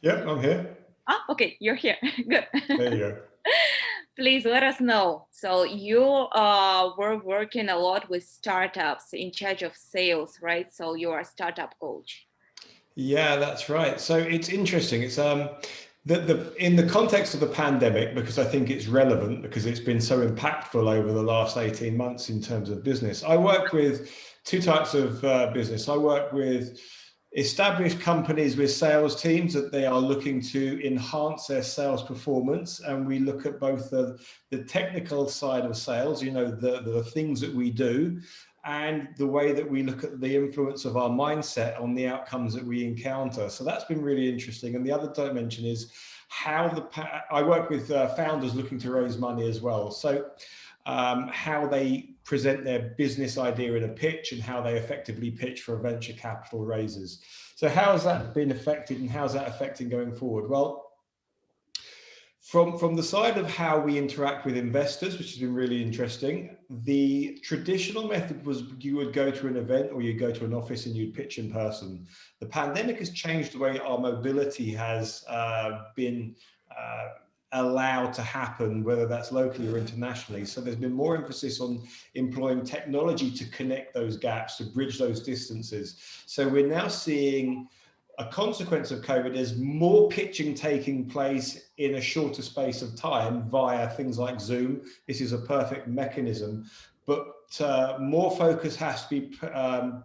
Yep, I'm here. Ah, okay, you're here. Good. There you go. Please let us know. So you were working a lot with startups in charge of sales, right? So you are a startup coach. Yeah, that's right. So it's interesting. It's the in the context of the pandemic, because I think it's relevant because it's been so impactful over the last 18 months in terms of business. I work with two types of business. I work with established companies with sales teams that they are looking to enhance their sales performance, and we look at both the technical side of sales, the things that we do, and the way that we look at the influence of our mindset on the outcomes that we encounter. So that's been really interesting. And the other dimension is how I work with founders looking to raise money as well. So how they present their business idea in a pitch and how they effectively pitch for venture capital raises. So how has that been affected, and how's that affecting going forward? Well, from the side of how we interact with investors, which has been really interesting, the traditional method was you would go to an event or you go to an office and you'd pitch in person. The pandemic has changed the way our mobility has been allowed to happen, whether that's locally or internationally. So there's been more emphasis on employing technology to connect those gaps, to bridge those distances. So we're now seeing a consequence of COVID is more pitching taking place in a shorter space of time via things like Zoom. This is a perfect mechanism, but more focus has to be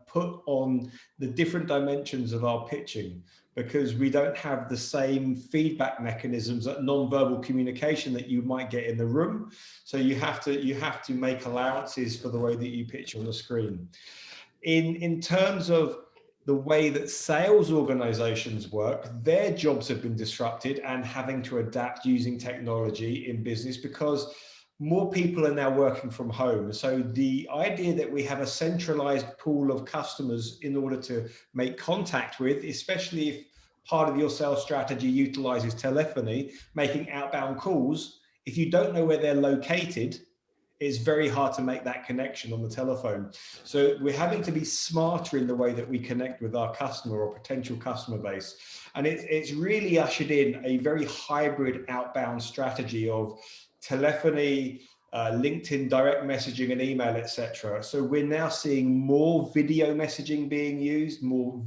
put on the different dimensions of our pitching, because we don't have the same feedback mechanisms, that non-verbal communication that you might get in the room. So you have to make allowances for the way that you pitch on the screen. In terms of the way that sales organizations work, their jobs have been disrupted and having to adapt using technology in business because more people are now working from home. So the idea that we have a centralized pool of customers in order to make contact with, especially if part of your sales strategy utilizes telephony, making outbound calls, if you don't know where they're located, it's very hard to make that connection on the telephone. So we're having to be smarter in the way that we connect with our customer or potential customer base. And it's really ushered in a very hybrid outbound strategy of telephony, LinkedIn direct messaging and email, etc. So we're now seeing more video messaging being used, more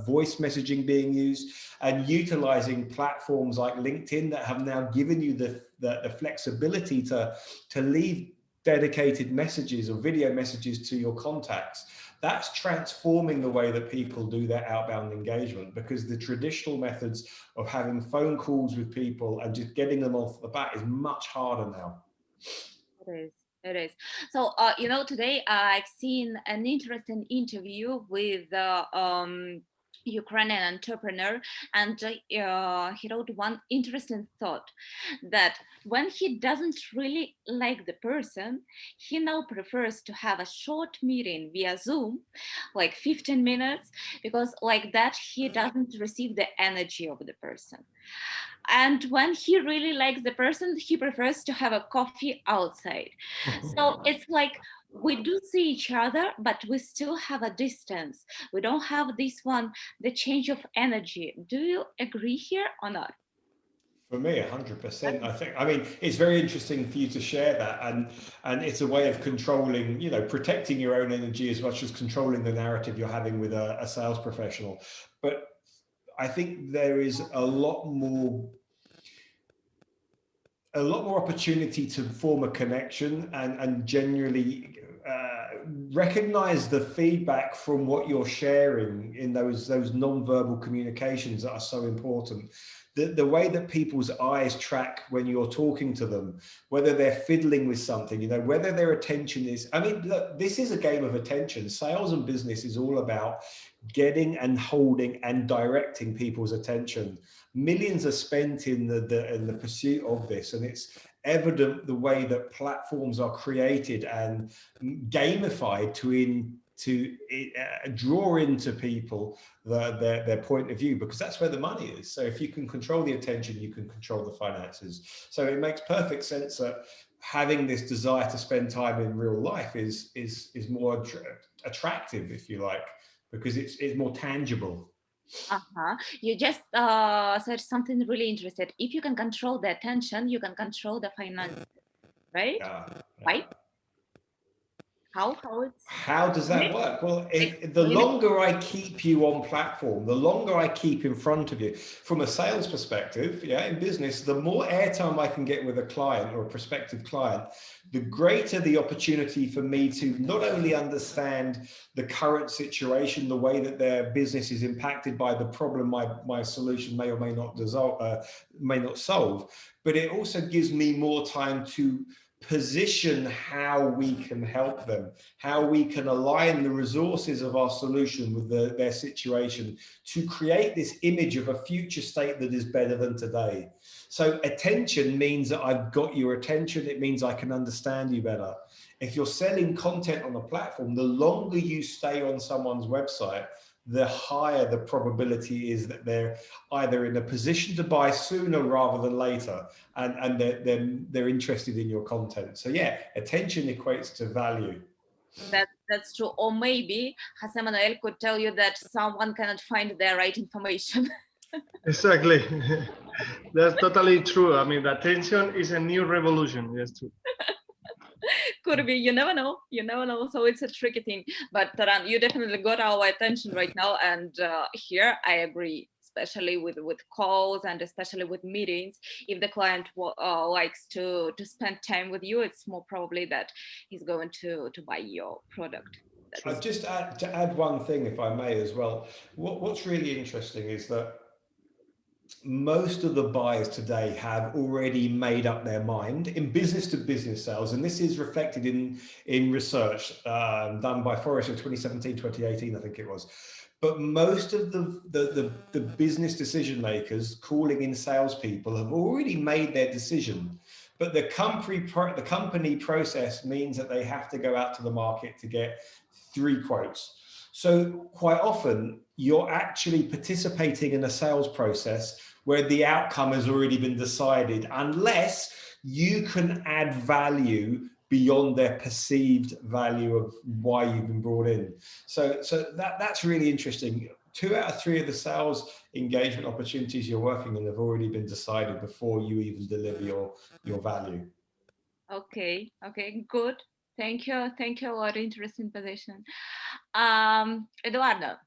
voice messaging being used, and utilizing platforms like LinkedIn that have now given you the flexibility to leave dedicated messages or video messages to your contacts. That's transforming the way that people do their outbound engagement, because the traditional methods of having phone calls with people and just getting them off the bat is much harder now. It is. It is. So, today I've seen an interesting interview with Ukrainian entrepreneur, and he wrote one interesting thought, that when he doesn't really like the person, he now prefers to have a short meeting via Zoom, like 15 minutes, because like that he doesn't receive the energy of the person. And when he really likes the person, he prefers to have a coffee outside. So it's like we do see each other, but we still have a distance. We don't have this one, the change of energy. Do you agree here or not? For me, 100%. I mean, it's very interesting for you to share that, and it's a way of controlling, protecting your own energy as much as controlling the narrative you're having with a sales professional. But I think there is a lot more opportunity to form a connection and genuinely recognize the feedback from what you're sharing in those non-verbal communications that are so important. The way that people's eyes track when you're talking to them, whether they're fiddling with something, whether their attention is, I mean, look, this is a game of attention. Sales and business is all about getting and holding and directing people's attention. Millions are spent in the pursuit of this, and it's evident the way that platforms are created and gamified to draw into people their point of view, because that's where the money is. So if you can control the attention, you can control the finances. So it makes perfect sense that having this desire to spend time in real life is more attractive, if you like, because it's more tangible. You just said something really interesting. If you can control the attention, you can control the finances, right? Yeah, Why? yeah. How it's How does explain that it? work? Well, if the Explain it. longer I keep you on platform, the longer I keep in front of you, from a sales perspective, yeah, in business, the more airtime I can get with a client or a prospective client, the greater the opportunity for me to not only understand the current situation, the way that their business is impacted by the problem my solution may or may not may not solve, but it also gives me more time to position how we can help them, how we can align the resources of our solution with their situation to create this image of a future state that is better than today. So attention means that I've got your attention. It means I can understand you better. If you're selling content on a platform, the longer you stay on someone's website, the higher the probability is that they're either in a position to buy sooner rather than later, and they're interested in your content. So yeah, attention equates to value. That's true. Or maybe Jose Manuel could tell you that someone cannot find the right information. Exactly. That's totally true. I mean, attention is a new revolution. Yes, true. Could be. You never know. You never know. So it's a tricky thing. But Taran, you definitely got our attention right now. And here I agree, especially with calls and especially with meetings. If the client likes to spend time with you, it's more probably that he's going to buy your product. I'd That's just add one thing, if I may, as well. What's really interesting is that most of the buyers today have already made up their mind in business to business sales, and this is reflected in research done by Forrester in 2017, 2018, I think it was. But most of the business decision makers calling in salespeople have already made their decision. But the company process means that they have to go out to the market to get 3 quotes. So quite often you're actually participating in a sales process where the outcome has already been decided, unless you can add value beyond their perceived value of why you've been brought in. So that's really interesting. 2 out of 3 of the sales engagement opportunities you're working on have already been decided before you even deliver your value. okay. Okay, good. Thank you. Thank you. What interesting position. Eduardo,